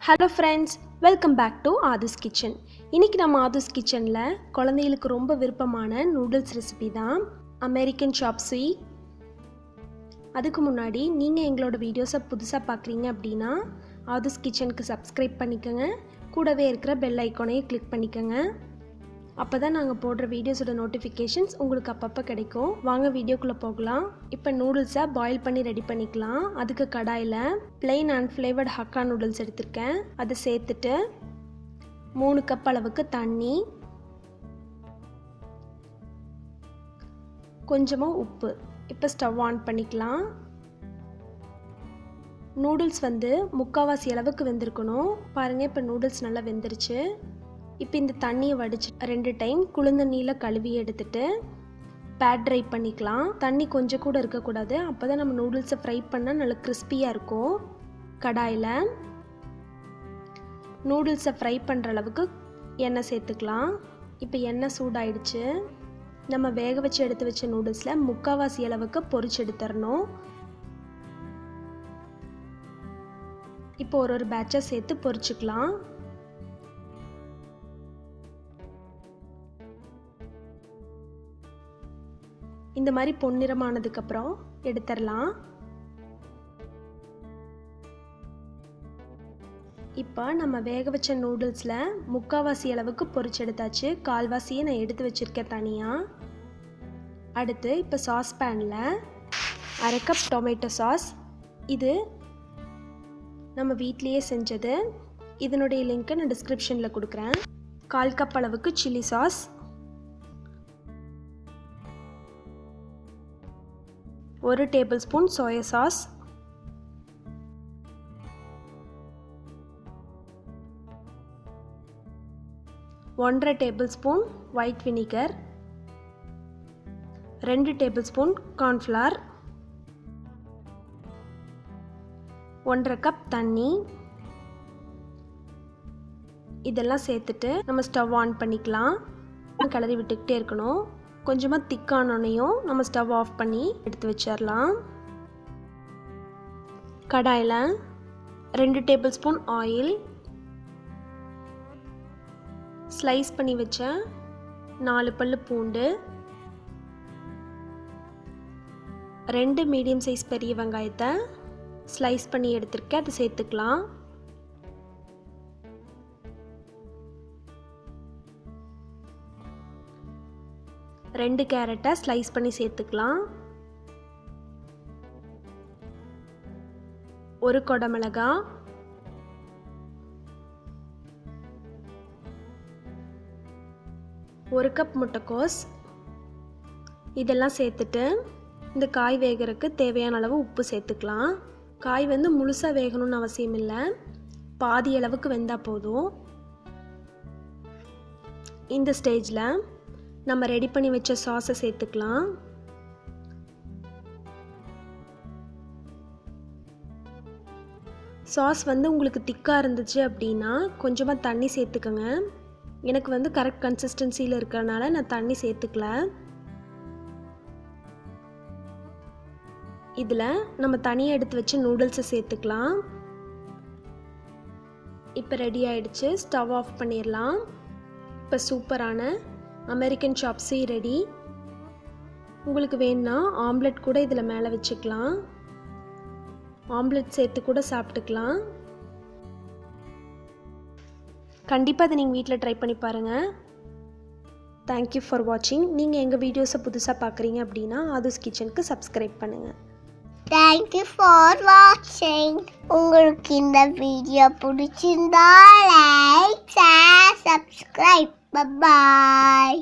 Hello friends, welcome back to Aadhu's kitchen. இன்றைக்கி நம்ம ஆதுஸ் கிச்சனில் குழந்தைகளுக்கு ரொம்ப விருப்பமான நூடுல்ஸ் ரெசிபி தான் அமெரிக்கன் chopsuey. அதுக்கு முன்னாடி நீங்கள் எங்களோட வீடியோஸை புதுசாக பார்க்குறீங்க அப்படின்னா ஆதுஸ் கிச்சனுக்கு சப்ஸ்கிரைப் பண்ணிக்கோங்க. கூடவே இருக்கிற பெல் ஐக்கானையும் கிளிக் பண்ணிக்கோங்க. அப்போ தான் நாங்கள் போடுற வீடியோஸோட நோட்டிஃபிகேஷன்ஸ் உங்களுக்கு அப்பப்போ கிடைக்கும். வாங்க வீடியோக்குள்ளே போகலாம். இப்போ நூடுல்ஸை பாயில் பண்ணி ரெடி பண்ணிக்கலாம். அதுக்கு கடாயில் plain அன்ஃப்ளேவர்டு ஹக்கா நூடுல்ஸ் எடுத்திருக்கேன். அதை சேர்த்துட்டு 3 கப் அளவுக்கு தண்ணி, கொஞ்சமாக உப்பு. இப்போ ஸ்டவ் ஆன் பண்ணிக்கலாம். நூடுல்ஸ் முக்கால்வாசி அளவுக்கு வெந்திருக்கணும். பாருங்கள், இப்போ நூடுல்ஸ் நல்லா வெந்துருச்சு. இப்போ இந்த தண்ணியை வடிச்சு 2 டைம் குளிர்ந்த நீரில் கழுவி எடுத்துட்டு பேட் ட்ரை பண்ணிக்கலாம். தண்ணி கொஞ்சம் கூட இருக்கக்கூடாது, அப்போ தான் நம்ம நூடுல்ஸை ஃப்ரை பண்ணால் நல்லா கிறிஸ்பியாக இருக்கும். கடாயில் நூடுல்ஸை ஃப்ரை பண்ணுற அளவுக்கு எண்ணெய் சேர்த்துக்கலாம். இப்போ எண்ணெய் சூடாயிடுச்சு. நம்ம வேக வச்சு எடுத்து வச்ச நூடுல்ஸில் முக்கால்வாசி அளவுக்கு பொரிச்சு எடுத்துடணும். இப்போ ஒரு பேட்சாக சேர்த்து பொரிச்சுக்கலாம். இந்த மாதிரி பொன்னிறமானதுக்கப்புறம் எடுத்துடலாம். இப்போ நம்ம வேக வச்ச நூடுல்ஸில் முக்கால்வாசி அளவுக்கு பொரிச்சு எடுத்தாச்சு. கால்வாசியை நான் எடுத்து வச்சுருக்கேன் தனியாக. அடுத்து இப்போ சாஸ் பேனில் 1/2 கப் டொமேட்டோ சாஸ். இது நம்ம வீட்லேயே செஞ்சது. இதனுடைய லிங்க்கை நான் டிஸ்கிரிப்ஷனில் கொடுக்குறேன். 1/4 கப் அளவுக்கு chilli sauce, 1 table spoon soya sauce, 1/2 table spoon white vinegar, 2 table spoon cornflour, 1/2 cup தண்ணி. இதெல்லாம் சேர்த்துட்டு நம்ம ஸ்டவ் ஆன் பண்ணிக்கலாம். கிளறி விட்டுக்கிட்டே இருக்கணும். கொஞ்சமாக திக்கானோனையும் நம்ம ஸ்டவ் ஆஃப் பண்ணி எடுத்து வச்சிடலாம். கடாயில் 2 டேபிள் ஸ்பூன் ஆயில், ஸ்லைஸ் பண்ணி வச்ச 4 பல்லு பூண்டு, 2 மீடியம் சைஸ் பெரிய வெங்காயத்தை ஸ்லைஸ் பண்ணி எடுத்துருக்கேன். அதை சேர்த்துக்கலாம். 2 கேரட்டை ஸ்லைஸ் பண்ணி சேர்த்துக்கலாம். 1 கொடமிளகா, 1 கப் முட்டைக்கோஸ். இதெல்லாம் சேர்த்துட்டு இந்த காய் வேகிறதுக்கு தேவையான அளவு உப்பு சேர்த்துக்கலாம். காய் முழுசாக வேகணும்னு அவசியம் இல்லை, பாதி அளவுக்கு வெந்தால் போதும். இந்த ஸ்டேஜில் நம்ம ரெடி பண்ணி வச்ச சாஸை சேர்த்துக்கலாம். சாஸ் உங்களுக்கு திக்காக இருந்துச்சு அப்படின்னா கொஞ்சமாக தண்ணி சேர்த்துக்கோங்க. எனக்கு கரெக்ட் கன்சிஸ்டன்சியில் இருக்கிறனால நான் தண்ணி சேர்த்துக்கல. இதில் நம்ம தனியாக எடுத்து வச்ச நூடுல்ஸை சேர்த்துக்கலாம். இப்போ ரெடி ஆயிடுச்சு. ஸ்டவ் ஆஃப் பண்ணிடலாம். இப்போ சூப்பரான அமெரிக்கன் chopsuey ரெடி. உங்களுக்கு வேணுன்னா ஆம்லெட் கூட இதில் மேலே வச்சுக்கலாம். ஆம்லெட் சேர்த்து கூட சாப்பிட்டுக்கலாம். கண்டிப்பாக அதை நீங்கள் வீட்டில் ட்ரை பண்ணி பாருங்கள். தேங்க்யூ ஃபார் வாட்சிங். நீங்கள் எங்கள் வீடியோஸை புதுசாக பார்க்குறீங்க அப்படின்னா ஆதுஸ் கிச்சனுக்கு சப்ஸ்கிரைப் பண்ணுங்கள். தேங்க்யூ ஃபார் வாட்சிங். உங்களுக்கு இந்த வீடியோ பிடிச்சிருந்தா லைக், ஷேர், சப்ஸ்கிரைப். Bye-bye.